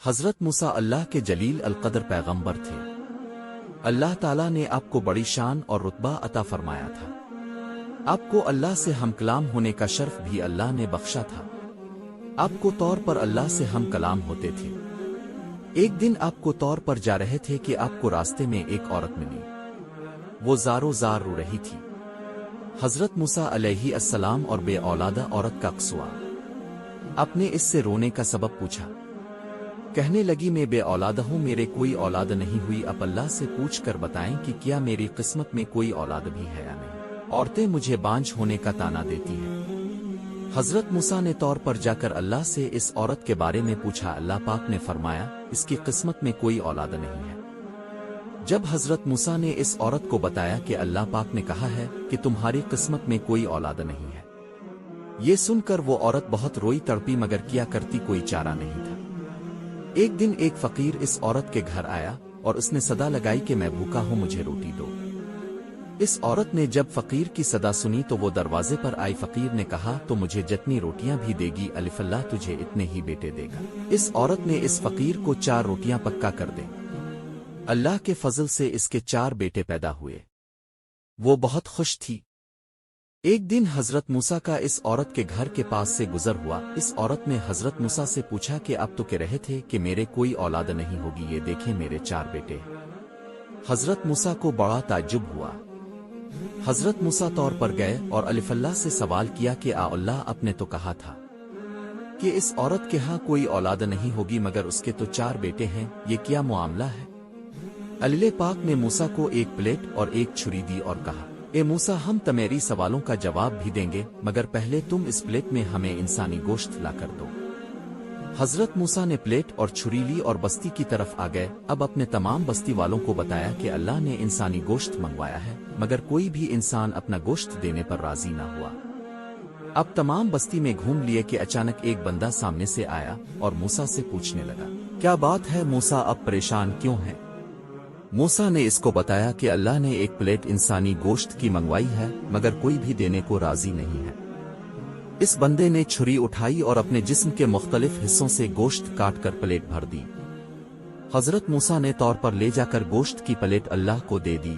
حضرت موسیٰ اللہ کے جلیل القدر پیغمبر تھے۔ اللہ تعالیٰ نے آپ کو بڑی شان اور رتبہ عطا فرمایا تھا۔ آپ کو اللہ سے ہم کلام ہونے کا شرف بھی اللہ نے بخشا تھا۔ آپ کو طور پر اللہ سے ہم کلام ہوتے تھے۔ ایک دن آپ کو طور پر جا رہے تھے کہ آپ کو راستے میں ایک عورت ملی۔ وہ زارو زار رو رہی تھی۔ حضرت موسیٰ علیہ السلام اور بے اولادہ عورت کا قصہ۔ آپ نے اس سے رونے کا سبب پوچھا۔ کہنے لگی میں بے اولاد ہوں، میرے کوئی اولاد نہیں ہوئی، اب اللہ سے پوچھ کر بتائیں کہ کیا میری قسمت میں کوئی اولاد بھی ہے یا نہیں۔ عورتیں مجھے بانجھ ہونے کا طعنہ دیتی ہیں۔ حضرت موسیٰ نے طور پر جا کر اللہ سے اس عورت کے بارے میں پوچھا۔ اللہ پاک نے فرمایا اس کی قسمت میں کوئی اولاد نہیں ہے۔ جب حضرت موسیٰ نے اس عورت کو بتایا کہ اللہ پاک نے کہا ہے کہ تمہاری قسمت میں کوئی اولاد نہیں ہے، یہ سن کر وہ عورت بہت روئی تڑپی، مگر کیا کرتی کوئی چارہ نہیں تھا۔ ایک دن ایک فقیر اس عورت کے گھر آیا اور اس نے صدا لگائی کہ میں بھوکا ہوں، مجھے روٹی دو۔ اس عورت نے جب فقیر کی صدا سنی تو وہ دروازے پر آئی۔ فقیر نے کہا تو مجھے جتنی روٹیاں بھی دے گی الف اللہ تجھے اتنے ہی بیٹے دے گا۔ اس عورت نے اس فقیر کو 4 روٹیاں پکا کر دیں۔ اللہ کے فضل سے اس کے 4 بیٹے پیدا ہوئے۔ وہ بہت خوش تھی۔ ایک دن حضرت موسیٰ کا اس عورت کے گھر کے پاس سے گزر ہوا۔ اس عورت نے حضرت موسیٰ سے پوچھا کہ آپ تو کہہ رہے تھے کہ میرے کوئی اولاد نہیں ہوگی، یہ دیکھیں میرے 4 بیٹے ہیں۔ حضرت موسیٰ کو بڑا تعجب ہوا۔ حضرت موسیٰ طور پر گئے اور الف اللہ سے سوال کیا کہ اللہ آپ نے تو کہا تھا کہ اس عورت کے ہاں کوئی اولاد نہیں ہوگی، مگر اس کے تو 4 بیٹے ہیں، یہ کیا معاملہ ہے؟ اللہ پاک نے موسیٰ کو ایک پلیٹ اور ایک چھری دی اور کہا اے موسیٰ ہم تمہاری سوالوں کا جواب بھی دیں گے، مگر پہلے تم اس پلیٹ میں ہمیں انسانی گوشت لا کر دو۔ حضرت موسیٰ نے پلیٹ اور چھری لی اور بستی کی طرف آ گئے۔ اب اپنے تمام بستی والوں کو بتایا کہ اللہ نے انسانی گوشت منگوایا ہے، مگر کوئی بھی انسان اپنا گوشت دینے پر راضی نہ ہوا۔ اب تمام بستی میں گھوم لیے کہ اچانک ایک بندہ سامنے سے آیا اور موسیٰ سے پوچھنے لگا کیا بات ہے موسیٰ، اب پریشان کیوں ہیں؟ موسیٰ نے اس کو بتایا کہ اللہ نے ایک پلیٹ انسانی گوشت کی منگوائی ہے، مگر کوئی بھی دینے کو راضی نہیں ہے۔ اس بندے نے چھری اٹھائی اور اپنے جسم کے مختلف حصوں سے گوشت کاٹ کر پلیٹ بھر دی۔ حضرت موسیٰ نے طور پر لے جا کر گوشت کی پلیٹ اللہ کو دے دی۔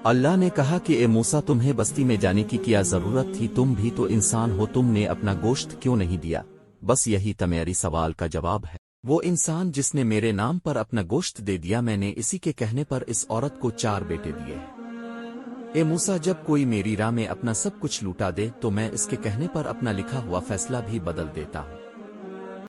اللہ نے کہا کہ اے موسیٰ تمہیں بستی میں جانے کی کیا ضرورت تھی؟ تم بھی تو انسان ہو، تم نے اپنا گوشت کیوں نہیں دیا؟ بس یہی تمہاری سوال کا جواب ہے۔ وہ انسان جس نے میرے نام پر اپنا گوشت دے دیا، میں نے اسی کے کہنے پر اس عورت کو 4 بیٹے دیے ہیں۔ اے موسیٰ جب کوئی میری راہ میں اپنا سب کچھ لوٹا دے تو میں اس کے کہنے پر اپنا لکھا ہوا فیصلہ بھی بدل دیتا ہوں۔